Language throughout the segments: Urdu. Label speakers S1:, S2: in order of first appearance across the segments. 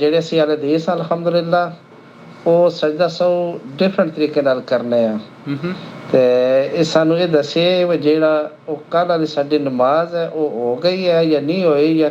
S1: ਜਿਹੜੇ ਅਸੀਂ ਹਦੀਸ ਅਲਹਮਦੁਲਿਲਾ ਉਹ ਸਜਦਾ ਸੌ ਡਿਫਰੈਂਟ ਤਰੀਕੇ ਨਾਲ ਕਰਨੇ ਆ ਤੇ ਇਹ ਸਾਨੂੰ ਇਹ ਦੱਸੇ ਵੀ ਜਿਹੜਾ ਉਹ ਕੱਲ੍ਹ ਵਾਲੀ ਸਾਡੀ ਨਮਾਜ਼ ਹੈ ਉਹ ਹੋ ਗਈ ਹੈ ਜਾਂ ਨਹੀਂ ਹੋਈ ਜਾਂ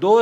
S2: 2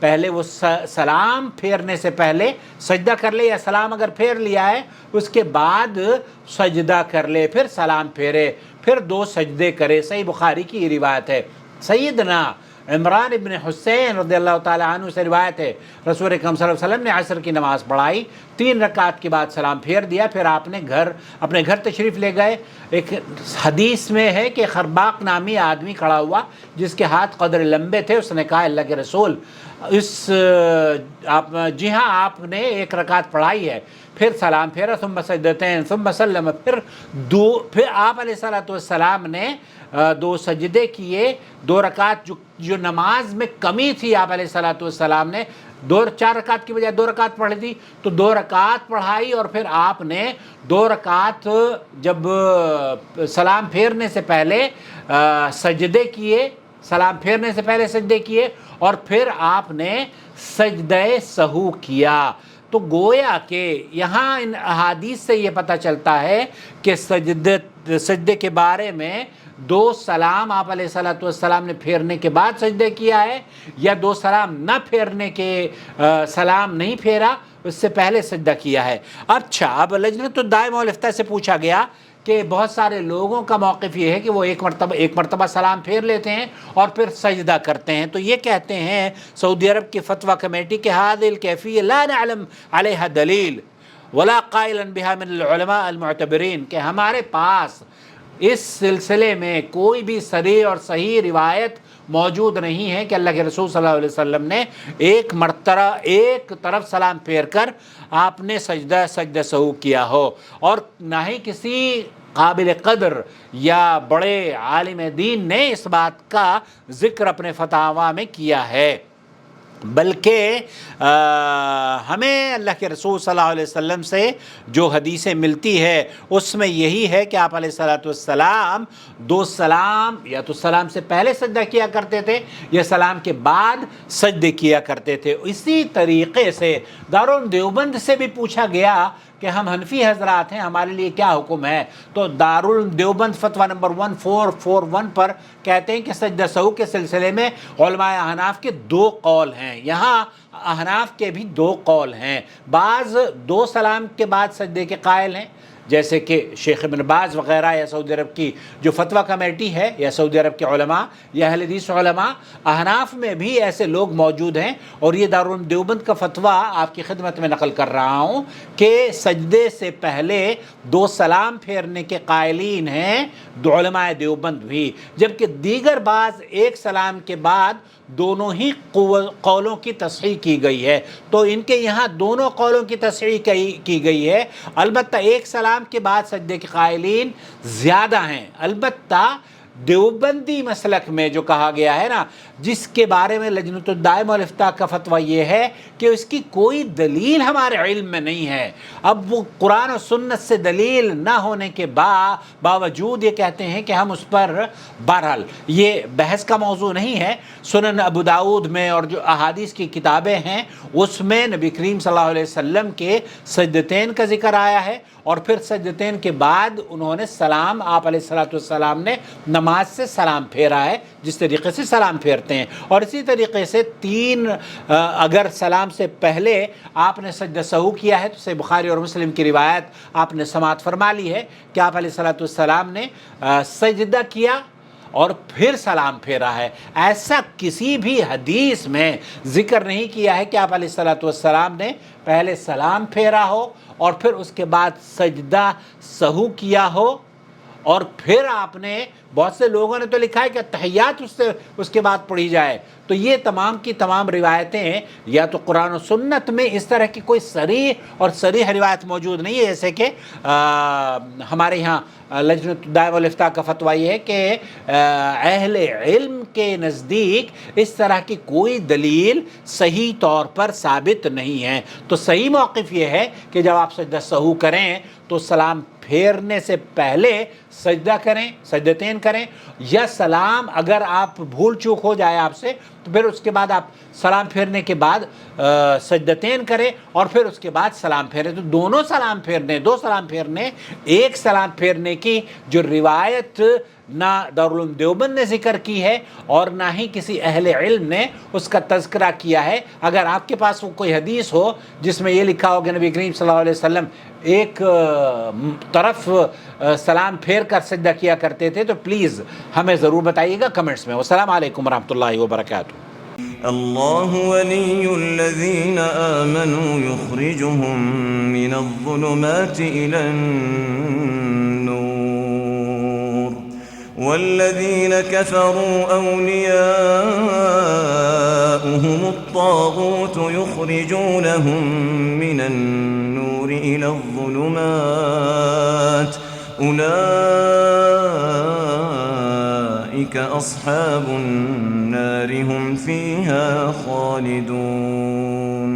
S2: پہلے وہ سلام پھیرنے سے پہلے سجدہ کر لے، یا سلام اگر پھیر لیا ہے اس کے بعد سجدہ کر لے، پھر سلام پھیرے، پھر 2 سجدے کرے۔ صحیح بخاری کی یہ روایت ہے۔ سیدنا عمران ابن حسین رضی اللہ تعالیٰ عنہ سے روایت ہے، رسول اکرم صلی اللہ علیہ وسلم نے عصر کی نماز پڑھائی، 3 رکعت کے بعد سلام پھیر دیا، پھر آپ نے اپنے گھر تشریف لے گئے۔ ایک حدیث میں ہے کہ خرباق نامی آدمی کھڑا ہوا جس کے ہاتھ قدر لمبے تھے، اس نے کہا اللہ کے رسول جی ہاں آپ نے 1 رکعت پڑھائی ہے، پھر سلام پھیرا، ثم سجدتین ثم سلم، پھر آپ علیہ الصلوۃ والسلام نے 2 سجدے کیے، 2 رکعت جو نماز میں کمی تھی آپ علیہ الصلوۃ والسلام نے 4 رکعت کی بجائے 2 رکعت پڑھی تھی، تو 2 رکعت پڑھائی، اور پھر آپ نے 2 رکعت جب سلام پھیرنے سے پہلے سجدے کیے، سلام پھیرنے سے پہلے سجدے کیے، اور پھر آپ نے سجدہ سہو کیا۔ تو گویا کہ یہاں ان احادیث سے یہ پتہ چلتا ہے کہ سجدے کے بارے میں 2 سلام آپ علیہ الصلوۃ والسلام نے پھیرنے کے بعد سجدے کیا ہے، یا 2 سلام نہ پھیرنے کے سلام نہیں پھیرا، اس سے پہلے سجدہ کیا ہے۔ اچھا، اب لجنۃ الدائمہ والافتاء سے پوچھا گیا کہ بہت سارے لوگوں کا موقف یہ ہے کہ وہ ایک مرتبہ سلام پھیر لیتے ہیں اور پھر سجدہ کرتے ہیں، تو یہ کہتے ہیں سعودی عرب کی فتویٰ کمیٹی کہ هذه الكيفية لا نعلم عليها دلیل ولا قائلا بها من العلماء المعتبرین، کہ ہمارے پاس اس سلسلے میں کوئی بھی صریح اور صحیح روایت موجود نہیں ہے کہ اللہ کے رسول صلی اللہ علیہ وسلم نے ایک طرف سلام پھیر کر آپ نے سجدہ سہو کیا ہو، اور نہ ہی کسی قابل قدر یا بڑے عالم دین نے اس بات کا ذکر اپنے فتاویٰ میں کیا ہے، بلکہ ہمیں اللہ کے رسول صلی اللہ علیہ وسلم سے جو حدیثیں ملتی ہے اس میں یہی ہے کہ آپ علیہ الصلوۃ والسلام 2 سلام یا تو سلام سے پہلے سجدہ کیا کرتے تھے یا سلام کے بعد سجدے کیا کرتے تھے۔ اسی طریقے سے دارالعلوم دیوبند سے بھی پوچھا گیا کہ ہم حنفی حضرات ہیں، ہمارے لیے کیا حکم ہے، تو دارالعلوم دیوبند فتویٰ نمبر 1441 پر کہتے ہیں کہ سجدہ سہو کے سلسلے میں علماء احناف کے 2 قول ہیں۔ یہاں احناف کے بھی 2 قول ہیں، بعض 2 سلام کے بعد سجدے کے قائل ہیں، جیسے کہ شیخ ابن باز وغیرہ، یا سعودی عرب کی جو فتویٰ کمیٹی ہے، یا سعودی عرب کے علماء یا اہل حدیث علماء۔ احناف میں بھی ایسے لوگ موجود ہیں، اور یہ دارالعلوم دیوبند کا فتویٰ آپ کی خدمت میں نقل کر رہا ہوں کہ سجدے سے پہلے 2 سلام پھیرنے کے قائلین ہیں علماء دیوبند بھی، جبکہ دیگر بعض 1 سلام کے بعد دونوں ہی قولوں کی تصحیح کی گئی ہے۔ تو ان کے یہاں دونوں قولوں کی تصحیح کی گئی ہے، البتہ 1 سلام کے بعد سجدے کے قائلین زیادہ ہیں۔ البتہ دیوبندی مسلک میں جو کہا گیا ہے نا، جس کے بارے میں لجنۃ الدائمہ والافتاء کا فتویٰ یہ ہے کہ اس کی کوئی دلیل ہمارے علم میں نہیں ہے، اب وہ قرآن و سنت سے دلیل نہ ہونے کے باوجود یہ کہتے ہیں کہ ہم اس پر، بہرحال یہ بحث کا موضوع نہیں ہے، سنن ابو داؤد میں اور جو احادیث کی کتابیں ہیں اس میں نبی کریم صلی اللہ علیہ وسلم کے سجدتین کا ذکر آیا ہے، اور پھر سجدتین کے بعد انہوں نے سلام، آپ علیہ الصلوۃ والسلام نے نماز سے سلام پھیرا ہے جس طریقے سے سلام پھیرتے ہیں، اور اسی طریقے سے 3 اگر سلام سے پہلے آپ نے سجدہ سہو کیا ہے تو صحیح بخاری اور مسلم کی روایت آپ نے سماعت فرما لی ہے کہ آپ علیہ الصلوۃ والسلام نے سجدہ کیا اور پھر سلام پھیرا ہے۔ ایسا کسی بھی حدیث میں ذکر نہیں کیا ہے کہ آپ علیہ الصلوۃ والسلام نے پہلے سلام پھیرا ہو اور پھر اس کے بعد سجدہ سہو کیا ہو، اور پھر آپ نے، بہت سے لوگوں نے تو لکھا ہے کہ تحیات اس کے بعد پڑھی جائے، تو یہ تمام کی تمام روایتیں یا تو قرآن و سنت میں اس طرح کی کوئی صریح روایت موجود نہیں ہے، جیسے کہ ہمارے یہاں لجنۃ الدائمہ والافتاء کا فتویٰ یہ ہے کہ اہل علم کے نزدیک اس طرح کی کوئی دلیل صحیح طور پر ثابت نہیں ہے۔ تو صحیح موقف یہ ہے کہ جب آپ سجدہ سہو کریں تو سلام پھیرنے سے پہلے سجدہ کریں، سجدتین کریں، یا سلام اگر آپ بھول چوک ہو جائے آپ سے تو پھر اس کے بعد آپ سلام پھیرنے کے بعد سجدتین کریں اور پھر اس کے بعد سلام پھیریں. تو دونوں سلام پھیرنے، دو سلام پھیرنے، ایک سلام پھیرنے کی جو روایت نہ دارالعلوم دیوبند نے ذکر کی ہے اور نہ ہی کسی اہل علم نے اس کا تذکرہ کیا ہے. اگر آپ کے پاس وہ کوئی حدیث ہو جس میں یہ لکھا ہوگا نبی کریم صلی اللہ علیہ وسلم ایک طرف سلام پھیر کر سجدہ کیا کرتے تھے تو پلیز ہمیں ضرور بتائیے گا کمنٹس میں. والسلام علیکم ورحمۃ اللہ وبرکاتہ.
S3: اللہ ولی الذین آمنوا یخرجهم من الظلمات إلى النور والذین كفروا أولیاؤهم الطاغوت یخرجونهم من النور إلى الظلمات أولئك أصحاب النار هم فيها خالدون.